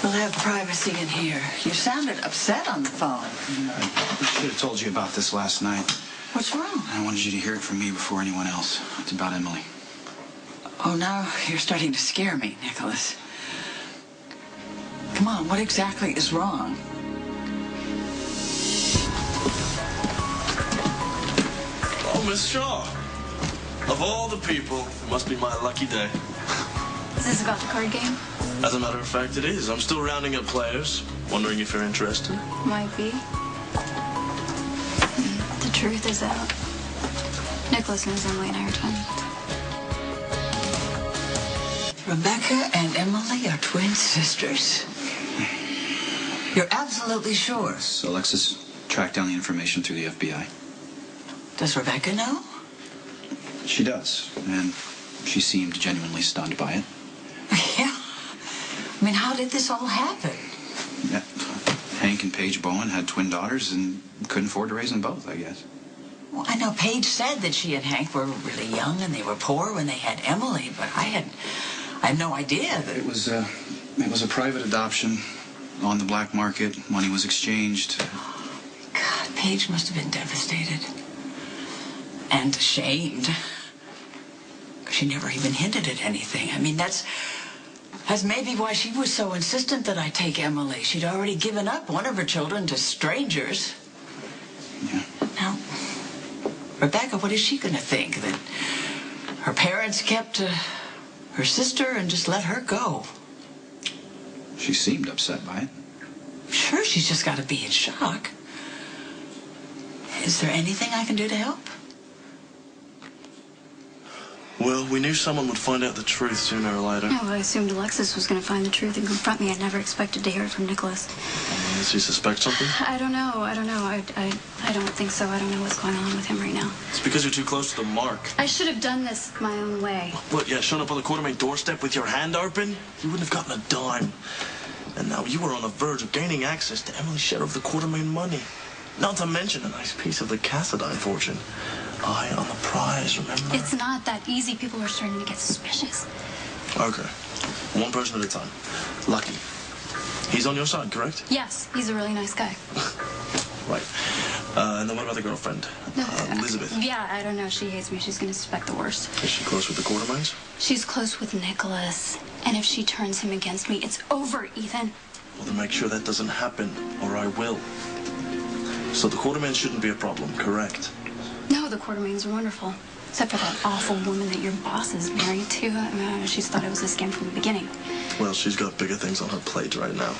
We'll have privacy in here. You sounded upset on the phone. I should have told you about this last night. What's wrong? I wanted you to hear it from me before anyone else. It's about Emily. Oh, now you're starting to scare me, Nikolas. Come on, what exactly is wrong? Oh, Miss Shaw. Of all the people, it must be my lucky day. Is this about the card game? As a matter of fact, it is. I'm still rounding up players. Wondering if you're interested. Might be. The truth is out. Nikolas knows Emily and I are twins. Rebecca and Emily are twin sisters? You're absolutely sure? So Alexis tracked down the information through the FBI. Does Rebecca know? She does, and she seemed genuinely stunned by it. Yeah. I mean, how did this all happen? Yeah. Hank and Paige Bowen had twin daughters and couldn't afford to raise them both, I guess. Well, I know Paige said that she and Hank were really young and they were poor when they had Emily, but I had no idea that... It was a private adoption on the black market. Money was exchanged. God, Paige must have been devastated. And ashamed. She never even hinted at anything. I mean, that's maybe why she was so insistent that I take Emily. She'd already given up one of her children to strangers. Yeah. Now, Rebecca, what is she going to think? That her parents kept her sister and just let her go? She seemed upset by it. Sure, she's just got to be in shock. Is there anything I can do to help? Well, we knew someone would find out the truth sooner or later. No, I assumed Alexis was going to find the truth and confront me. I never expected to hear it from Nikolas. Does he suspect something? I don't know. I don't think so. I don't know what's going on with him right now. It's because you're too close to the mark. I should have done this my own way. What, yeah, showing up on the Quartermaine doorstep with your hand open? You wouldn't have gotten a dime. And now you were on the verge of gaining access to Emily's share of the Quartermaine money. Not to mention a nice piece of the Cassadine fortune. Eye on the prize, remember? It's not that easy. People are starting to get suspicious. Okay. One person at a time. Lucky. He's on your side, correct? Yes, he's a really nice guy. Right. And then what about the girlfriend? Elizabeth. Yeah, I don't know. She hates me. She's going to suspect the worst. Is she close with the Quartermaines? She's close with Nikolas. And if she turns him against me, it's over, Ethan. Well, then make sure that doesn't happen, or I will. So the Quartermaine shouldn't be a problem, correct? No, the Quartermaines are wonderful. Except for that awful woman that your boss is married to. I mean, she's thought it was a scam from the beginning. Well, she's got bigger things on her plate right now.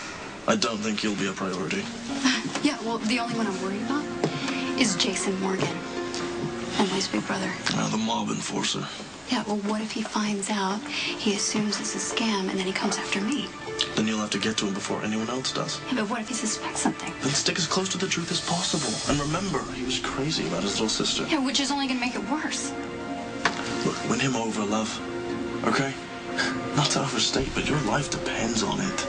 I don't think you'll be a priority. Yeah, well, the only one I'm worried about is Jason Morgan, Emily's big brother. The mob enforcer. Yeah, well, what if he finds out, he assumes it's a scam, and then he comes after me? Then you'll have to get to him before anyone else does. Yeah, but what if he suspects something? Then stick as close to the truth as possible. And remember, he was crazy about his little sister. Yeah, which is only going to make it worse. Look, win him over, love. Okay? Not to overstate, but your life depends on it.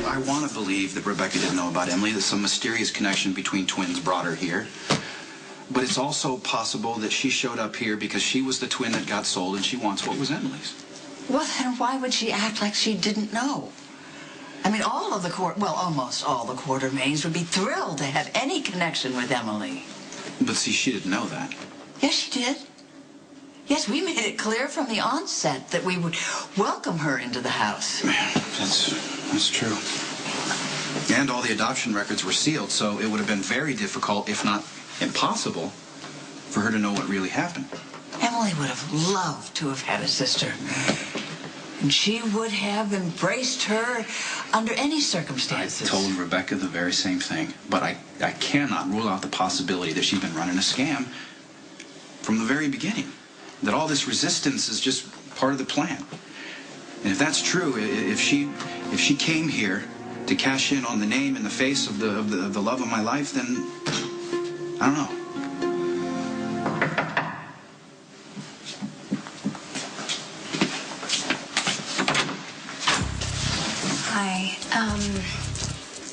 I want to believe that Rebecca didn't know about Emily, that some mysterious connection between twins brought her here. But it's also possible that she showed up here because she was the twin that got sold and she wants what was Emily's. Well, then why would she act like she didn't know? I mean, almost all the Quartermaines would be thrilled to have any connection with Emily. But see, she didn't know that. Yes, she did. Yes, we made it clear from the onset that we would welcome her into the house. That's true. And all the adoption records were sealed, so it would have been very difficult, if not impossible, for her to know what really happened. Emily would have loved to have had a sister. And she would have embraced her under any circumstances. I told Rebecca the very same thing. But I cannot rule out the possibility that she's been running a scam from the very beginning. That all this resistance is just part of the plan. And if that's true, if she came here to cash in on the name and the face of the love of my life, then I don't know. Hi.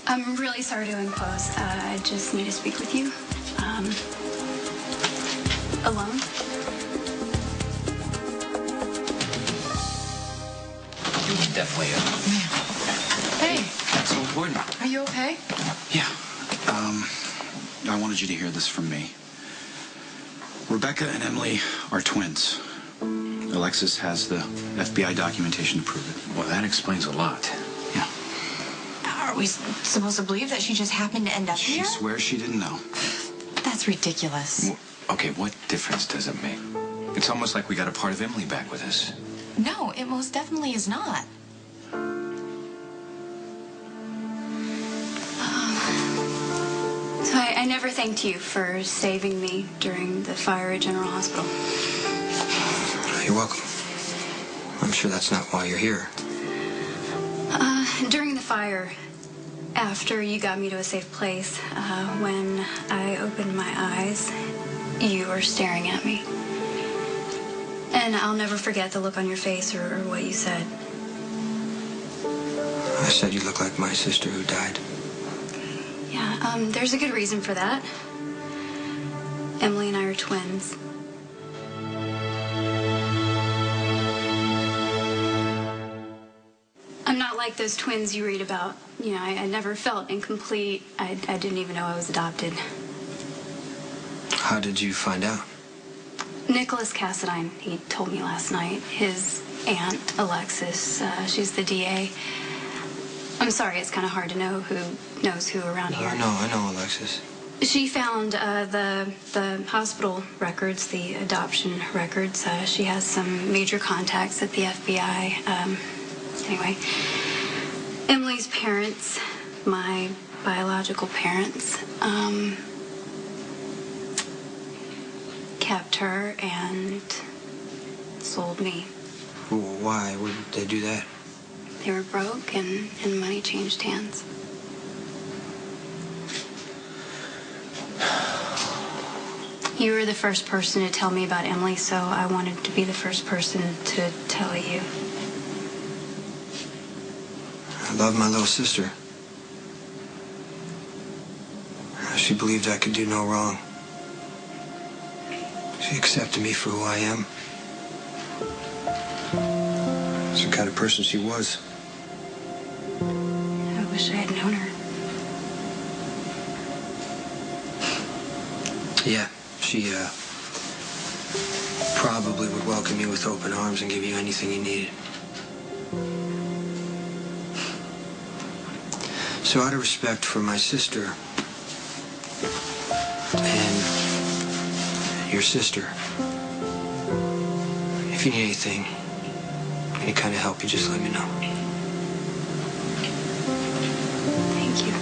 I'm really sorry to impose. I just need to speak with you. Alone? definitely Hey, that's so important. are you okay? Yeah. I wanted you to hear this from me. Rebecca and Emily are twins. Alexis has the FBI documentation to prove it. Well, that explains a lot. Yeah. Are we supposed to believe that she just happened to end up She here? swears she didn't know. That's ridiculous. Okay, what difference does it make? It's almost like we got a part of Emily back with us. No, it most definitely is not. So I never thanked you for saving me during the fire at General Hospital. You're welcome. I'm sure that's not why you're here. During the fire, after you got me to a safe place, when I opened my eyes, you were staring at me. And I'll never forget the look on your face or what you said. I said you look like my sister who died. Yeah, there's a good reason for that. Emily and I are twins. I'm not like those twins you read about. You know, I never felt incomplete. I didn't even know I was adopted. How did you find out? Nikolas Cassadine, he told me last night. His aunt, Alexis, she's the DA. I'm sorry, it's kind of hard to know who knows who around here. I know, Alexis. She found the hospital records, the adoption records. She has some major contacts at the FBI. Anyway, Emily's parents, my biological parents, kept her and sold me. Why would they do that? They were broke and money changed hands. You were the first person to tell me about Emily, so I wanted to be the first person to tell you. I love my little sister. She believed I could do no wrong. She accepted me for who I am. It's the kind of person she was. I wish I had known her. Yeah, she probably would welcome you with open arms and give you anything you needed. So out of respect for my sister and your sister, if you need anything, any kind of help, you just let me know. Thank you.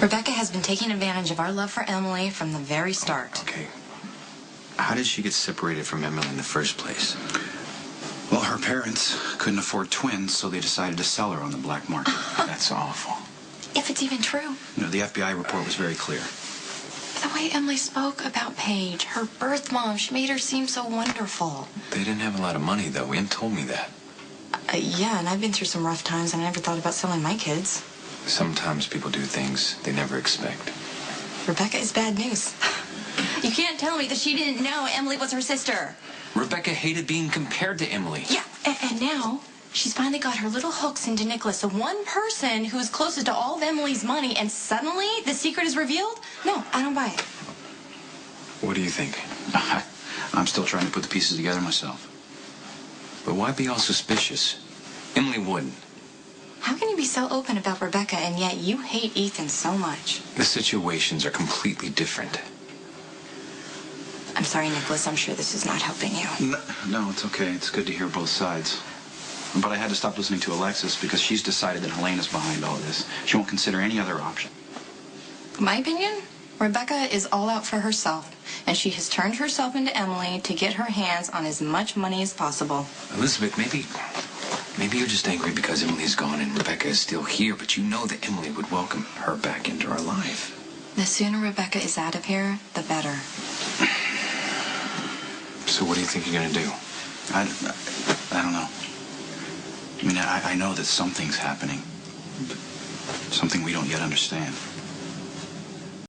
Rebecca has been taking advantage of our love for Emily from the very start. Okay. How did she get separated from Emily in the first place? Well, her parents couldn't afford twins, so they decided to sell her on the black market. That's awful. If it's even true. You know, the FBI report was very clear. The way Emily spoke about Paige, her birth mom, she made her seem so wonderful. They didn't have a lot of money, though. Ian told me that. Yeah, and I've been through some rough times, and I never thought about selling my kids. Sometimes people do things they never expect. Rebecca is bad news. You can't tell me that she didn't know Emily was her sister. Rebecca hated being compared to Emily. Yeah, and now she's finally got her little hooks into Nikolas, the one person who's closest to all of Emily's money, and suddenly the secret is revealed? No, I don't buy it. What do you think? I'm still trying to put the pieces together myself. But why be all suspicious? Emily wouldn't. How can you be so open about Rebecca and yet you hate Ethan so much? The situations are completely different. I'm sorry, Nikolas. I'm sure this is not helping you. No, it's okay. It's good to hear both sides. But I had to stop listening to Alexis because she's decided that Helena's behind all this. She won't consider any other option. My opinion? Rebecca is all out for herself, and she has turned herself into Emily to get her hands on as much money as possible. Elizabeth, maybe you're just angry because Emily's gone and Rebecca is still here, but you know that Emily would welcome her back into her life. The sooner Rebecca is out of here, the better. So what do you think you're going to do? I don't know. I mean, I know that something's happening. But something we don't yet understand.